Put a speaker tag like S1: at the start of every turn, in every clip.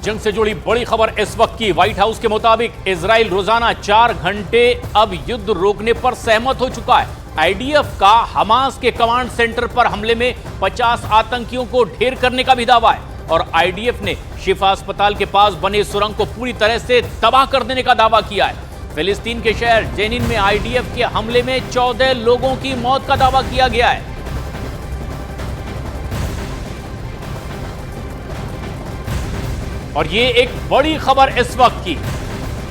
S1: जंग से जुड़ी बड़ी खबर इस वक्त की। व्हाइट हाउस के मुताबिक इजराइल रोजाना 4 घंटे अब युद्ध रोकने पर सहमत हो चुका है। आईडीएफ का हमास के कमांड सेंटर पर हमले में 50 आतंकियों को ढेर करने का भी दावा है और आईडीएफ ने शिफा अस्पताल के पास बने सुरंग को पूरी तरह से तबाह कर देने का दावा किया है। फिलिस्तीन के शहर जेनिन में आईडीएफ के हमले में 14 लोगों की मौत का दावा किया गया है। और ये एक बड़ी खबर इस वक्त की।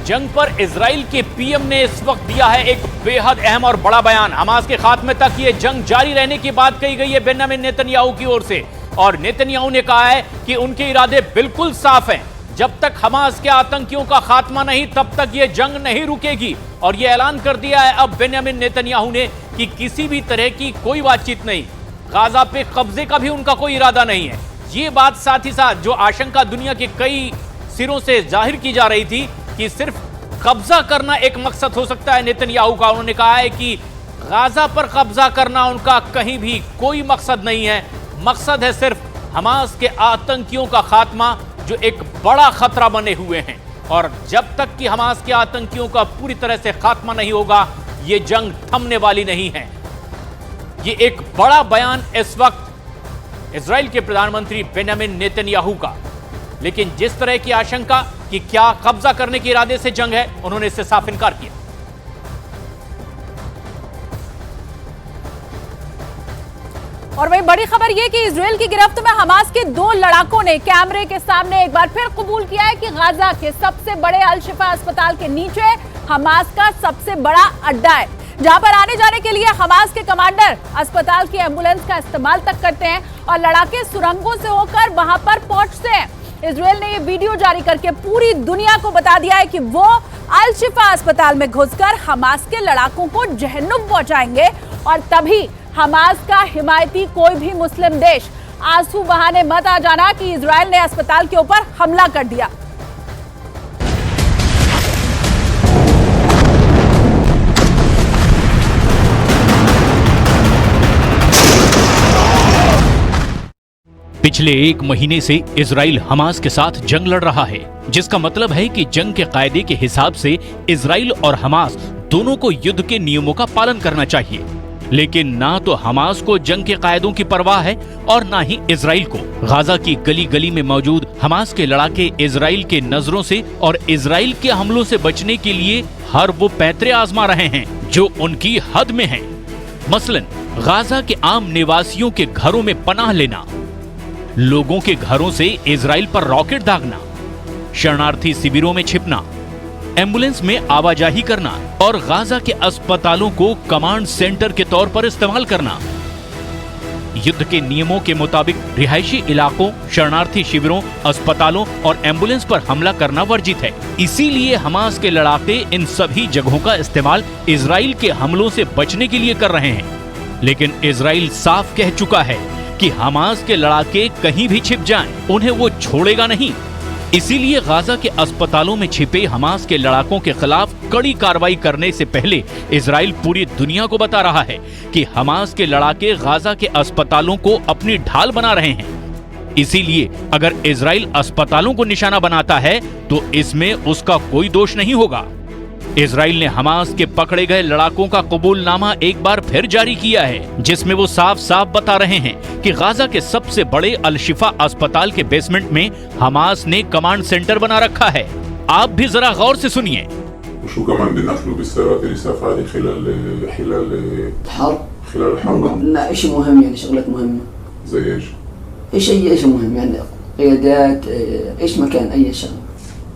S1: जंग पर इजराइल के पीएम ने इस वक्त दिया है एक बेहद अहम और बड़ा बयान। हमास के खात्मे तक ये जंग जारी रहने की बात कही गई है बेंजामिन नेतन्याहू की ओर से और नेतन्याहू ने कहा है कि उनके इरादे बिल्कुल साफ हैं। जब तक हमास के आतंकियों का खात्मा नहीं तब तक ये जंग नहीं रुकेगी। और ये ऐलान कर दिया है अब बेंजामिन नेतन्याहू ने कि किसी भी तरह की कोई बातचीत नहीं, गाजा पे कब्जे का भी उनका कोई इरादा नहीं है। ये बात साथ ही साथ जो आशंका दुनिया के कई सिरों से जाहिर की जा रही थी कि सिर्फ कब्जा करना एक मकसद हो सकता है नेतन्याहू का, उन्होंने कहा है कि गाजा पर कब्जा करना उनका कहीं भी कोई मकसद नहीं है। मकसद है सिर्फ हमास के आतंकियों का खात्मा जो एक बड़ा खतरा बने हुए हैं। और जब तक कि हमास के आतंकियों का पूरी तरह से खात्मा नहीं होगा ये जंग थमने वाली नहीं है। ये एक बड़ा बयान इस वक्त इजराइल के प्रधानमंत्री बेंजामिन नेतन्याहू का। लेकिन जिस तरह की आशंका कि क्या कब्जा करने के इरादे से जंग है, उन्होंने इससे साफ इनकार किया।
S2: और वही बड़ी खबर यह कि इजराइल की गिरफ्त में हमास के 2 लड़ाकों ने कैमरे के सामने एक बार फिर कबूल किया है कि गाजा के सबसे बड़े अल शिफा अस्पताल के नीचे हमास का सबसे बड़ा अड्डा है, जहां पर आने जाने के लिए हमास के कमांडर अस्पताल की एम्बुलेंस का इस्तेमाल तक करते हैं और लड़ाके सुरंगों से होकर वहां पर पहुंचते हैं। इजराइल ने ये वीडियो जारी करके पूरी दुनिया को बता दिया है कि वो अल शिफा अस्पताल में घुसकर हमास के लड़ाकों को जहन्नुम पहुंचाएंगे और तभी हमास का हिमायती कोई भी मुस्लिम देश आंसू बहाने मत आ जाना कि इजराइल ने अस्पताल के ऊपर हमला कर दिया।
S1: पिछले 1 महीने से इजराइल हमास के साथ जंग लड़ रहा है, जिसका मतलब है कि जंग के कायदे के हिसाब से इजराइल और हमास दोनों को युद्ध के नियमों का पालन करना चाहिए। लेकिन ना तो हमास को जंग के कायदों की परवाह है और ना ही इजराइल को। गाजा की गली गली में मौजूद हमास के लड़ाके इजराइल के नजरों से और इजराइल के हमलों से बचने के लिए हर वो पैंतरे आजमा रहे हैं जो उनकी हद में हैं। मसलन गाजा के आम निवासियों के घरों में पनाह लेना, लोगों के घरों से इजराइल पर रॉकेट दागना, शरणार्थी शिविरों में छिपना, एम्बुलेंस में आवाजाही करना और गाजा के अस्पतालों को कमांड सेंटर के तौर पर इस्तेमाल करना। युद्ध के नियमों के मुताबिक रिहायशी इलाकों, शरणार्थी शिविरों, अस्पतालों और एम्बुलेंस पर हमला करना वर्जित है। इसीलिए हमास के लड़ाके इन सभी जगहों का इस्तेमाल इजराइल के हमलों से बचने के लिए कर रहे हैं। लेकिन इजराइल साफ कह चुका है कि हमास के लड़ाके कहीं भी छिप जाएं, उन्हें वो छोड़ेगा नहीं। इसीलिए गाजा के अस्पतालों में छिपे हमास के लड़ाकों के खिलाफ कड़ी कार्रवाई करने से पहले इजराइल पूरी दुनिया को बता रहा है कि हमास के लड़ाके गाजा के अस्पतालों को अपनी ढाल बना रहे हैं। इसीलिए अगर इजराइल अस्पतालों को निशाना बनाता है तो इसमें उसका कोई दोष नहीं होगा। इजराइल ने हमास के पकड़े गए लड़ाकों का कबूलनामा एक बार फिर जारी किया है, जिसमें वो साफ साफ बता रहे हैं कि गाजा के सबसे बड़े अल शिफा अस्पताल के बेसमेंट में हमास ने कमांड सेंटर बना रखा है। आप भी जरा गौर से सुनिए।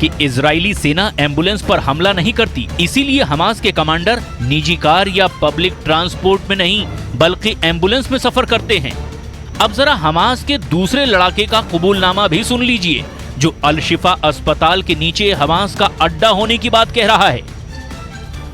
S1: कि इजरायली सेना एम्बुलेंस पर हमला नहीं करती। इसीलिए हमास के कमांडर निजी कार या पब्लिक ट्रांसपोर्ट में नहीं बल्कि एम्बुलेंस में सफर करते हैं। अब जरा हमास के दूसरे लड़ाके का कबूलनामा भी सुन लीजिए, जो अल शिफा अस्पताल के नीचे हमास का अड्डा होने की बात कह रहा है।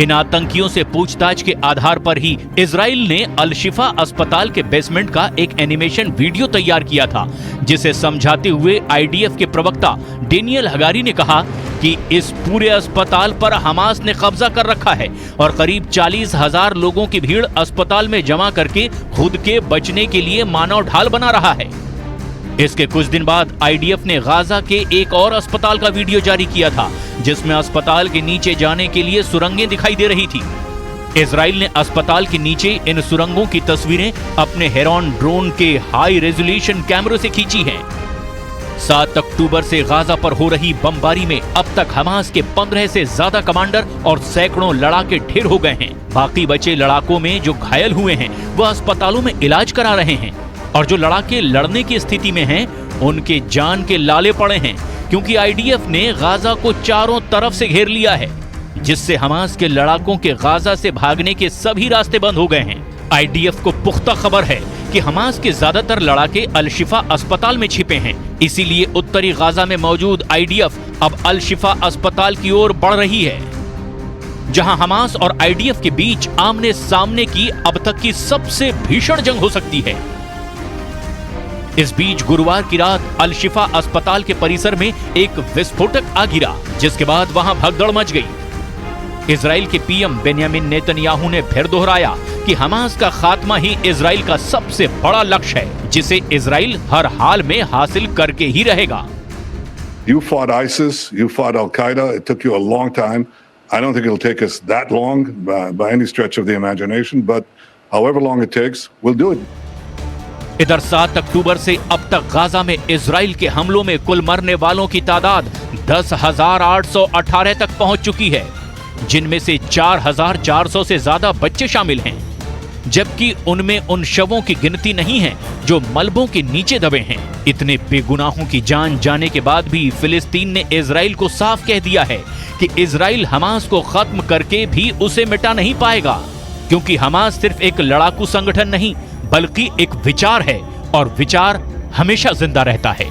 S1: इन आतंकियों से पूछताछ के आधार पर ही इजराइल ने अल शिफा अस्पताल के बेसमेंट का एक एनिमेशन वीडियो तैयार किया था, जिसे समझाते हुए आईडीएफ के प्रवक्ता डेनियल हगारी ने कहा कि इस पूरे अस्पताल पर हमास ने कब्जा कर रखा है और करीब 40,000 लोगों की भीड़ अस्पताल में जमा करके खुद के बचने के लिए मानव ढाल बना रहा है। इसके कुछ दिन बाद आईडीएफ ने गाजा के एक और अस्पताल का वीडियो जारी किया था, जिसमें अस्पताल के नीचे जाने के लिए सुरंगें दिखाई दे रही थी। इजराइल ने अस्पताल के नीचे इन सुरंगों की तस्वीरें अपने हेरॉन ड्रोन के हाई रेजोल्यूशन कैमरों से खींची हैं। 7 अक्टूबर से गाजा पर हो रही बमबारी में अब तक हमास के 15 से ज्यादा कमांडर और सैकड़ों लड़ाके ढेर हो गए हैं। बाकी बचे लड़ाकों में जो घायल हुए हैं वह अस्पतालों में इलाज करा रहे हैं, और जो लड़ाके लड़ने की स्थिति में हैं उनके जान के लाले पड़े हैं, क्योंकि आईडीएफ ने गाजा को चारों तरफ से घेर लिया है, जिससे हमास के लड़ाकों के गाजा से भागने के सभी रास्ते बंद हो गए हैं। आईडीएफ को पुख्ता खबर है कि हमास के ज्यादातर लड़ाके अल शिफा अस्पताल में छिपे हैं, इसीलिए उत्तरी गाजा में मौजूद आईडीएफ अब अल शिफा अस्पताल की ओर बढ़ रही है, जहां हमास और आईडीएफ के बीच आमने सामने की अब तक की सबसे भीषण जंग हो सकती है। इस बीच गुरुवार की रात अल शिफा अस्पताल के परिसर में एक विस्फोटक आ गिरा, जिसके बाद वहां भगदड़ मच गई। इजराइल के पीएम बेन्यामिन नेतन्याहू ने फिर दोहराया कि हमास का खात्मा ही इजराइल का सबसे बड़ा लक्ष्य है, जिसे इजराइल हर हाल में हासिल करके ही रहेगा।
S3: You fought ISIS, you fought Al-Qaeda. It took you a long time. I don't think it'll take us that long by any stretch of the imagination, but however long it takes, we'll do it.
S1: इधर 7 अक्टूबर से अब तक Gaza में Israel के हमलों में कुल मरने वालों की तादाद 10,818 तक पहुंच चुकी है, जिनमें से 4,400 से ज्यादा बच्चे शामिल हैं, जबकि उनमें उन शवों की गिनती नहीं है जो मलबों के नीचे दबे हैं। इतने बेगुनाहों की जान जाने के बाद भी फिलिस्तीन ने इजराइल को साफ कह दिया है कि इजराइल हमास को खत्म करके भी उसे मिटा नहीं पाएगा, क्योंकि हमास सिर्फ एक लड़ाकू संगठन नहीं बल्कि एक विचार है, और विचार हमेशा जिंदा रहता है।